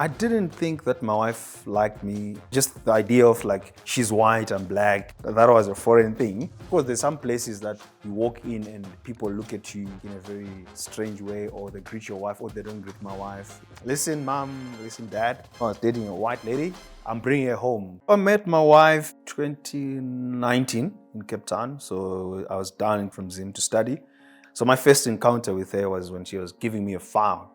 I didn't think that my wife liked me. Just the idea of like, she's white and black, that was a foreign thing. Of course, there's some places that you walk in and people look at you in a very strange way, or they greet your wife, or they don't greet my wife. Listen, mom, listen, dad, I was dating a white lady. I'm bringing her home. I met my wife 2019 in Cape Town. So I was down from Zim to study. So my first encounter with her was when she was giving me a file,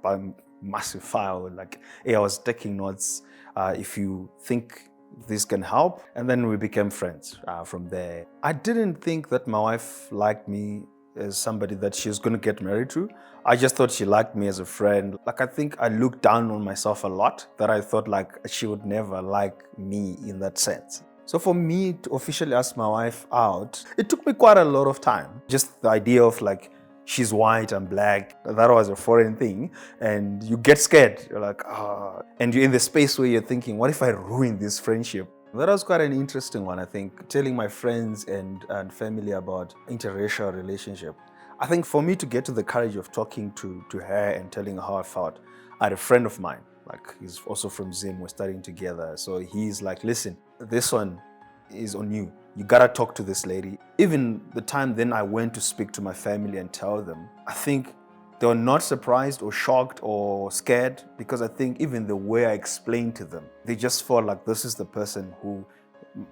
massive file, like, hey, I was taking notes. If you think this can help. And then we became friends from there. I didn't think that my wife liked me as somebody that she was going to get married to. I just thought she liked me as a friend. Like, I think I looked down on myself a lot, that I thought like she would never like me in that sense. So for me to officially ask my wife out, it took me quite a lot of time. Just the idea of like, she's white and black, that was a foreign thing. And you get scared. You're like, ah. And you're in the space where you're thinking, what if I ruin this friendship? That was quite an interesting one, I think, telling my friends and family about interracial relationship. I think for me to get to the courage of talking to her and telling her how I felt, I had a friend of mine, like, he's also from Zim, we're studying together. So he's like, listen, this one is on you. You gotta talk to this lady. Even the time then I went to speak to my family and tell them, I think they were not surprised or shocked or scared, because I think even the way I explained to them, they just felt like this is the person who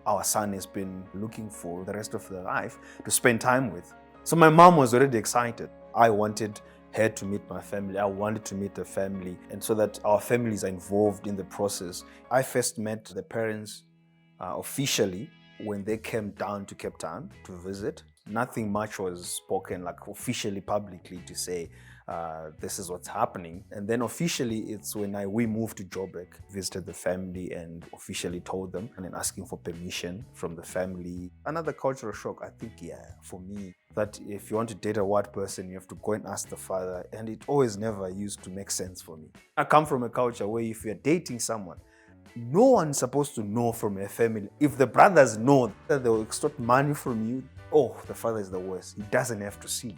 our son has been looking for the rest of their life to spend time with. So my mom was already excited. I wanted her to meet my family. I wanted to meet the family, and so that our families are involved in the process. I first met the parents officially when they came down to Cape Town to visit. Nothing much was spoken, like officially, publicly, to say this is what's happening. And then officially, it's when we moved to Joburg, visited the family and officially told them, and then asking for permission from the family. Another cultural shock, I think, for me, that if you want to date a white person, you have to go and ask the father. And it always never used to make sense for me. I come from a culture where if you're dating someone, no one's supposed to know from your family. If the brothers know that they will extort money from you, oh, the father is the worst. He doesn't have to see.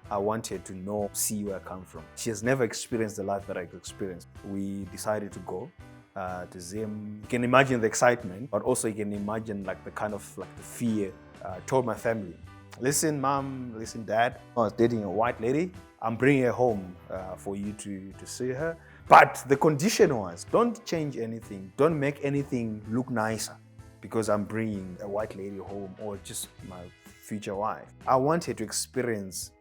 I want her to know, see where I come from. She has never experienced the life that I experienced. We decided to go to Zim. You can imagine the excitement, but also you can imagine like the kind of like the fear. I told my family, listen, mom, listen, dad, I was dating a white lady. I'm bringing her home for you to see her. But the condition was, don't change anything. Don't make anything look nicer because I'm bringing a white lady home, or just my future wife. I want her to experience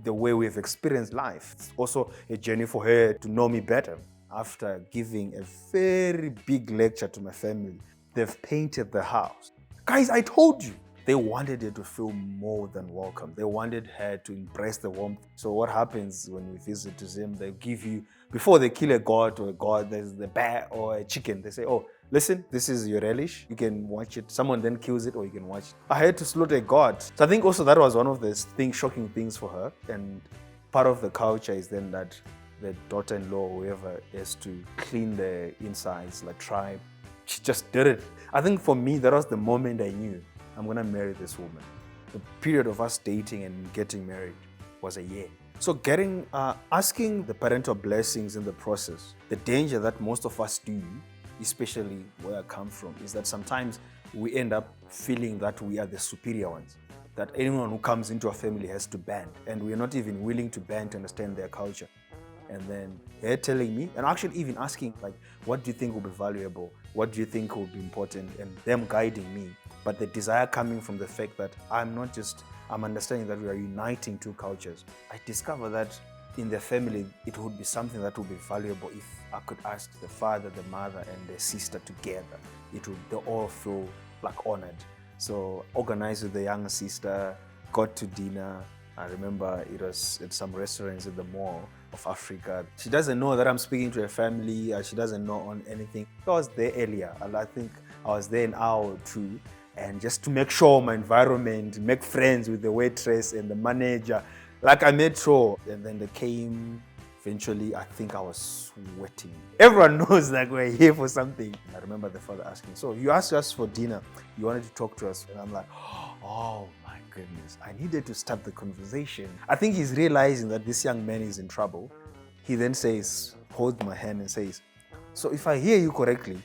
the way we've experienced life. It's also a journey for her to know me better. After giving a very big lecture to my family, they've painted the house. Guys, I told you. They wanted her to feel more than welcome. They wanted her to embrace the warmth. So what happens when we visit Zim, they give you, before they kill a goat or a god, there's the bear or a chicken. They say, oh, listen, this is your relish. You can watch it. Someone then kills it, or you can watch it. I had to slaughter a goat. So I think also that was one of the shocking things for her. And part of the culture is then that the daughter-in-law, whoever, has to clean the insides, like tribe. She just did it. I think for me, that was the moment I knew I'm gonna marry this woman. The period of us dating and getting married was a year. So asking the parental blessings in the process, the danger that most of us do, especially where I come from, is that sometimes we end up feeling that we are the superior ones, that anyone who comes into our family has to bend, and we're not even willing to bend to understand their culture. And then they're telling me, and actually even asking, like, what do you think will be valuable? What do you think will be important? And them guiding me. But the desire coming from the fact that I'm understanding that we are uniting two cultures. I discovered that in the family, it would be something that would be valuable if I could ask the father, the mother, and the sister together. They all feel like honored. So organized with the younger sister, got to dinner. I remember it was at some restaurants in the mall of Africa. She doesn't know that I'm speaking to her family. She doesn't know on anything. I was there earlier, and I think I was there an hour or two, and just to make sure my environment, make friends with the waitress and the manager. Like, I made sure. And then they came. Eventually, I think I was sweating. Everyone knows that we're here for something. I remember the father asking, so you asked us for dinner. You wanted to talk to us. And I'm like, oh my goodness. I needed to start the conversation. I think he's realizing that this young man is in trouble. He then says, holds my hand and says, So if I hear you correctly,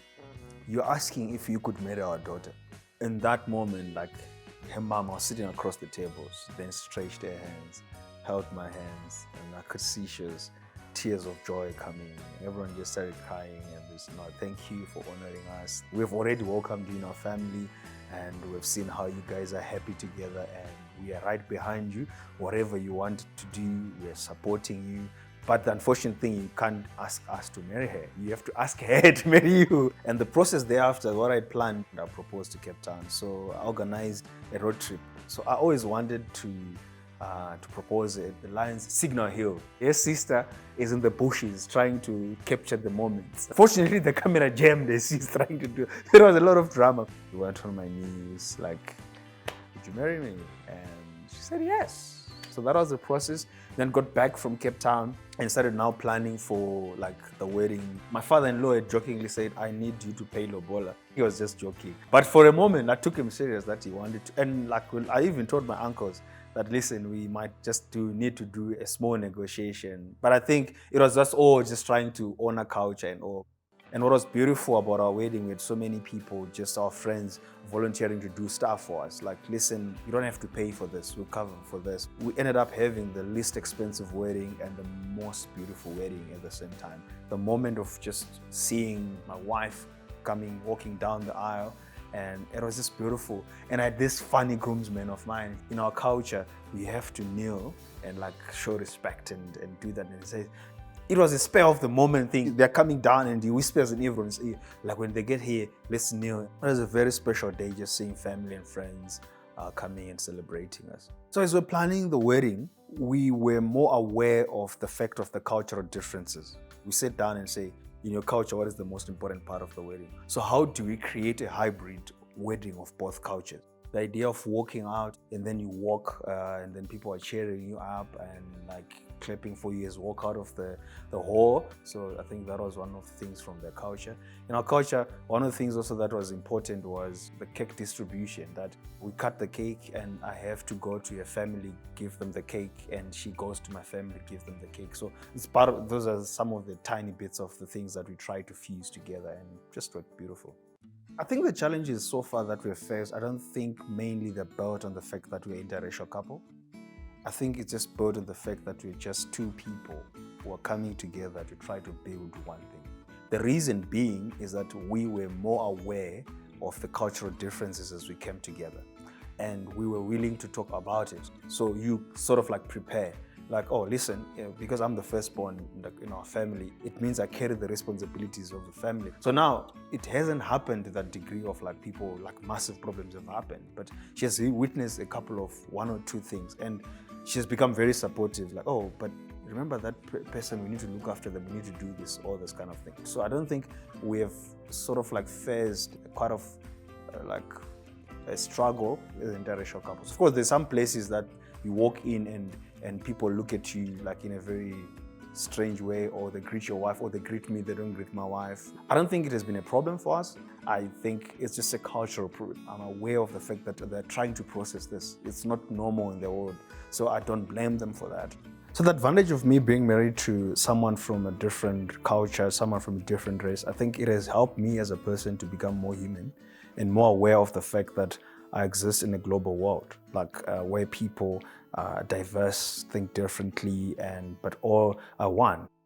you're asking if you could marry our daughter. In that moment, like, her mom was sitting across the tables, then stretched her hands, held my hands, and I could see she was tears of joy coming. Everyone just started crying and just, no, thank you for honoring us. We've already welcomed you in our family, and we've seen how you guys are happy together, and we are right behind you. Whatever you want to do, we're supporting you. But the unfortunate thing, you can't ask us to marry her. You have to ask her to marry you. And the process thereafter, what I planned, I proposed to Cape Town. So I organized a road trip. So I always wanted to propose at the Lions Signal Hill. Her sister is in the bushes trying to capture the moments. Fortunately, the camera jammed as she's trying to do. There was a lot of drama. I went on my knees, like, would you marry me? And she said yes. So that was the process. Then got back from Cape Town and started now planning for like the wedding. My father-in-law had jokingly said, I need you to pay lobola. He was just joking. But for a moment, I took him serious that he wanted to. And like, I even told my uncles that, listen, we might just need to do a small negotiation. But I think it was just all just trying to honor culture and all. And what was beautiful about our wedding, we had so many people, just our friends, volunteering to do stuff for us. Like, listen, you don't have to pay for this, we'll cover for this. We ended up having the least expensive wedding and the most beautiful wedding at the same time. The moment of just seeing my wife walking down the aisle, and it was just beautiful. And I had this funny groomsman of mine. In our culture, we have to kneel and like show respect and do that. And he says, it was a spare of the moment thing. They're coming down and he whispers in everyone's ear, like, when they get here, let's kneel. It was a very special day, just seeing family and friends coming and celebrating us. So as we're planning the wedding, we were more aware of the fact of the cultural differences. We sit down and say, in your culture, what is the most important part of the wedding? So how do we create a hybrid wedding of both cultures? The idea of walking out and then you walk and then people are cheering you up and like clapping for you as you walk out of the hall. So I think that was one of the things from their culture. In our culture, one of the things also that was important was the cake distribution, that we cut the cake and I have to go to your family, give them the cake, and she goes to my family, give them the cake. So it's part of, those are some of the tiny bits of the things that we try to fuse together and just look beautiful. I think the challenges so far that we've faced, I don't think mainly they're built on the fact that we're an interracial couple. I think it's just built on the fact that we're just two people who are coming together to try to build one thing. The reason being is that we were more aware of the cultural differences as we came together, and we were willing to talk about it. So you sort of like prepare. Like, oh, listen, because I'm the firstborn in our family, it means I carry the responsibilities of the family. So now it hasn't happened to that degree of like people, like massive problems have happened, but she has witnessed a couple of one or two things and she has become very supportive. Like, oh, but remember that person, we need to look after them, we need to do this, all this kind of thing. So I don't think we have sort of like faced quite of like a struggle with interracial couples. Of course, there's some places that you walk in and people look at you like in a very strange way, or they greet your wife, or they greet me, they don't greet my wife. I don't think it has been a problem for us. I think it's just a cultural problem. I'm aware of the fact that they're trying to process this. It's not normal in the world, so I don't blame them for that. So the advantage of me being married to someone from a different culture, someone from a different race, I think it has helped me as a person to become more human and more aware of the fact that I exist in a global world, like where people diverse, think differently, but all are one.